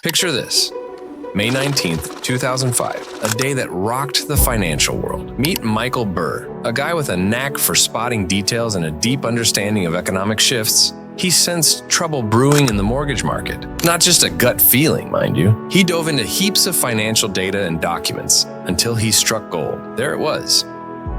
Picture this. May 19th, 2005, a day that rocked the financial world. Meet Michael Burry, a guy with a knack for spotting details and a deep understanding of economic shifts. He sensed trouble brewing in the mortgage market. Not just a gut feeling, mind you. He dove into heaps of financial data and documents until he struck gold. There it was.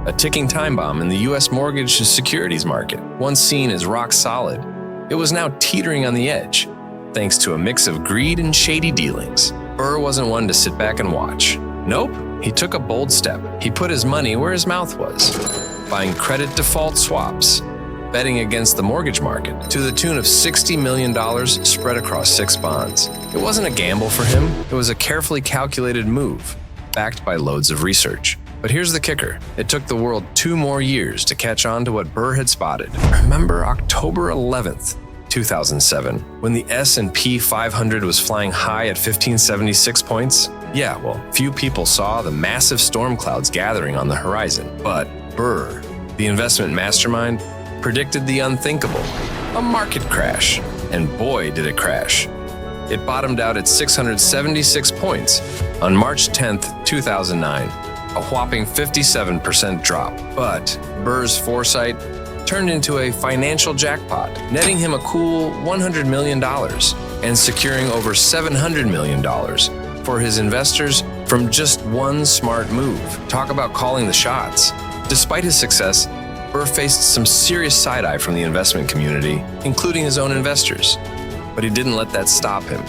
A ticking time bomb in the U.S. mortgage securities market. Once seen as rock solid, it was now teetering on the edge, thanks to a mix of greed and shady dealings. Burry wasn't one to sit back and watch. Nope, he took a bold step. He put his money where his mouth was, buying credit default swaps, betting against the mortgage market to the tune of $60 million spread across 6 bonds. It wasn't a gamble for him, it was a carefully calculated move, backed by loads of research. But here's the kicker. It took the world 2 more years to catch on to what Burry had spotted. Remember October 11th, 2007, when the S&P 500 was flying high at 1576 points? Yeah, well, few people saw the massive storm clouds gathering on the horizon. But Burry, the investment mastermind, predicted the unthinkable, a market crash. And boy, did it crash. It bottomed out at 676 points on March 10th, 2009, a whopping 57% drop. But Burry's foresight turned into a financial jackpot, netting him a cool $100 million and securing over $700 million for his investors from just one smart move. Talk about calling the shots. Despite his success, Burry faced some serious side-eye from the investment community, including his own investors. But he didn't let that stop him.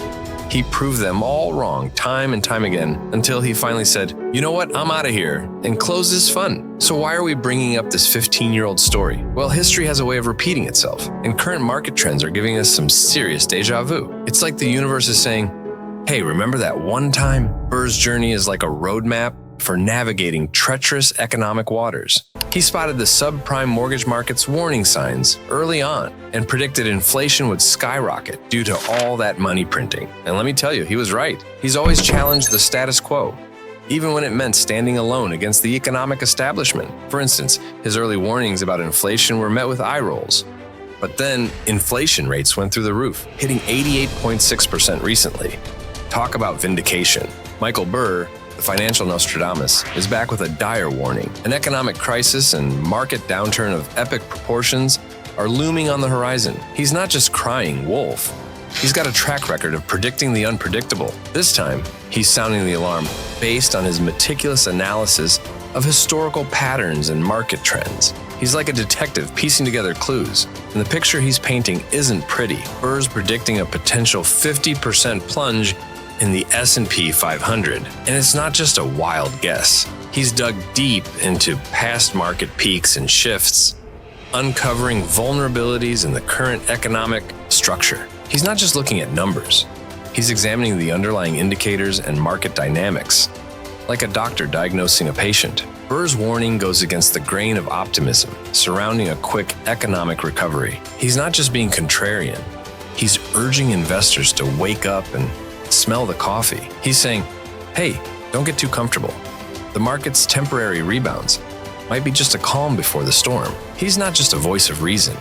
He proved them all wrong time and time again until he finally said, "You know what, I'm out of here," and closed his fund. So why are we bringing up this 15-year-old story? Well, history has a way of repeating itself, and current market trends are giving us some serious deja vu. It's like the universe is saying, hey, remember that one time? Burry's journey is like a roadmap for navigating treacherous economic waters. He spotted the subprime mortgage market's warning signs early on and predicted inflation would skyrocket due to all that money printing. And let me tell you, he was right. He's always challenged the status quo, even when it meant standing alone against the economic establishment. For instance, his early warnings about inflation were met with eye rolls. But then inflation rates went through the roof, hitting 88.6% recently. Talk about vindication. Michael Burry, the financial Nostradamus, is back with a dire warning. An economic crisis and market downturn of epic proportions are looming on the horizon. He's not just crying wolf. He's got a track record of predicting the unpredictable. This time, he's sounding the alarm based on his meticulous analysis of historical patterns and market trends. He's like a detective piecing together clues, and the picture he's painting isn't pretty. Burry's predicting a potential 50% plunge in the S&P 500. And it's not just a wild guess. He's dug deep into past market peaks and shifts, uncovering vulnerabilities in the current economic structure. He's not just looking at numbers. He's examining the underlying indicators and market dynamics, like a doctor diagnosing a patient. Burry's warning goes against the grain of optimism surrounding a quick economic recovery. He's not just being contrarian. He's urging investors to wake up and smell the coffee. He's saying, hey, don't get too comfortable. The market's temporary rebounds might be just a calm before the storm. He's not just a voice of reason.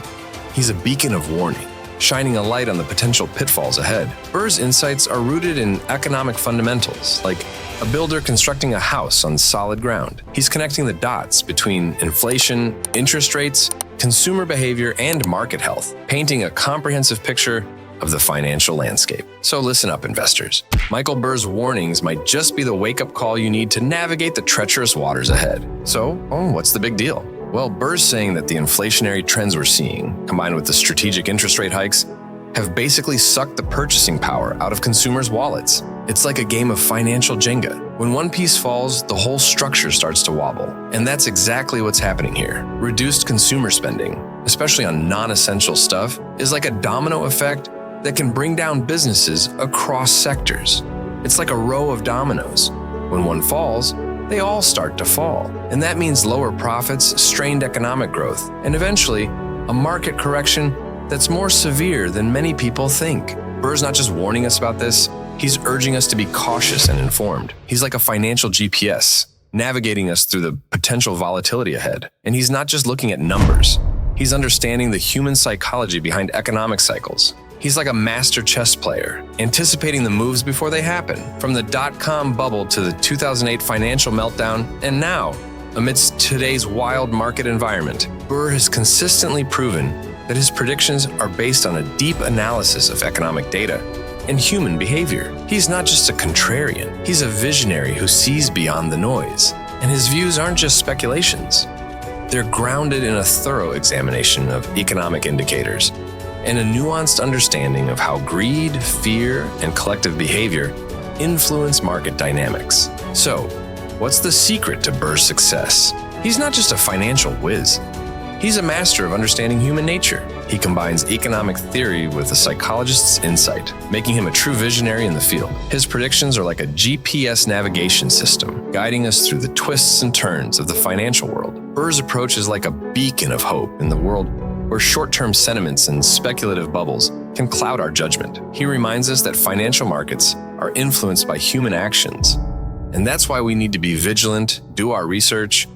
He's a beacon of warning, shining a light on the potential pitfalls ahead. Burry's insights are rooted in economic fundamentals, like a builder constructing a house on solid ground. He's connecting the dots between inflation, interest rates, consumer behavior, and market health, painting a comprehensive picture of the financial landscape. So listen up, investors. Michael Burry's warnings might just be the wake-up call you need to navigate the treacherous waters ahead. So, what's the big deal? Well, Burry's saying that the inflationary trends we're seeing, combined with the strategic interest rate hikes, have basically sucked the purchasing power out of consumers' wallets. It's like a game of financial Jenga. When one piece falls, the whole structure starts to wobble. And that's exactly what's happening here. Reduced consumer spending, especially on non-essential stuff, is like a domino effect that can bring down businesses across sectors. It's like a row of dominoes. When one falls, they all start to fall. And that means lower profits, strained economic growth, and eventually, a market correction that's more severe than many people think. Burry's not just warning us about this, he's urging us to be cautious and informed. He's like a financial GPS, navigating us through the potential volatility ahead. And he's not just looking at numbers. He's understanding the human psychology behind economic cycles. He's like a master chess player, anticipating the moves before they happen. From the dot-com bubble to the 2008 financial meltdown, and now, amidst today's wild market environment, Burr has consistently proven that his predictions are based on a deep analysis of economic data and human behavior. He's not just a contrarian, he's a visionary who sees beyond the noise. And his views aren't just speculations. They're grounded in a thorough examination of economic indicators and a nuanced understanding of how greed, fear, and collective behavior influence market dynamics. So, what's the secret to Burr's success? He's not just a financial whiz. He's a master of understanding human nature. He combines economic theory with a psychologist's insight, making him a true visionary in the field. His predictions are like a GPS navigation system, guiding us through the twists and turns of the financial world. Burr's approach is like a beacon of hope in the world where short-term sentiments and speculative bubbles can cloud our judgment. He reminds us that financial markets are influenced by human actions, and that's why we need to be vigilant, do our research,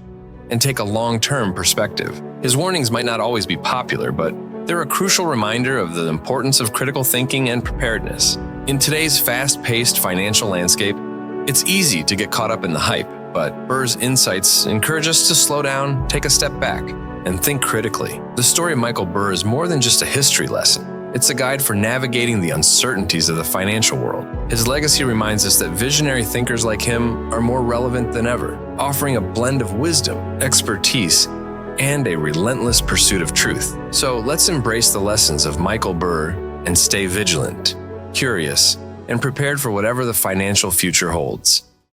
and take a long-term perspective. His warnings might not always be popular, but they're a crucial reminder of the importance of critical thinking and preparedness. In today's fast-paced financial landscape, it's easy to get caught up in the hype, but Burr's insights encourage us to slow down, take a step back, and think critically. The story of Michael Burr is more than just a history lesson. It's a guide for navigating the uncertainties of the financial world. His legacy reminds us that visionary thinkers like him are more relevant than ever, offering a blend of wisdom, expertise, and a relentless pursuit of truth. So let's embrace the lessons of Michael Burr and stay vigilant, curious, and prepared for whatever the financial future holds.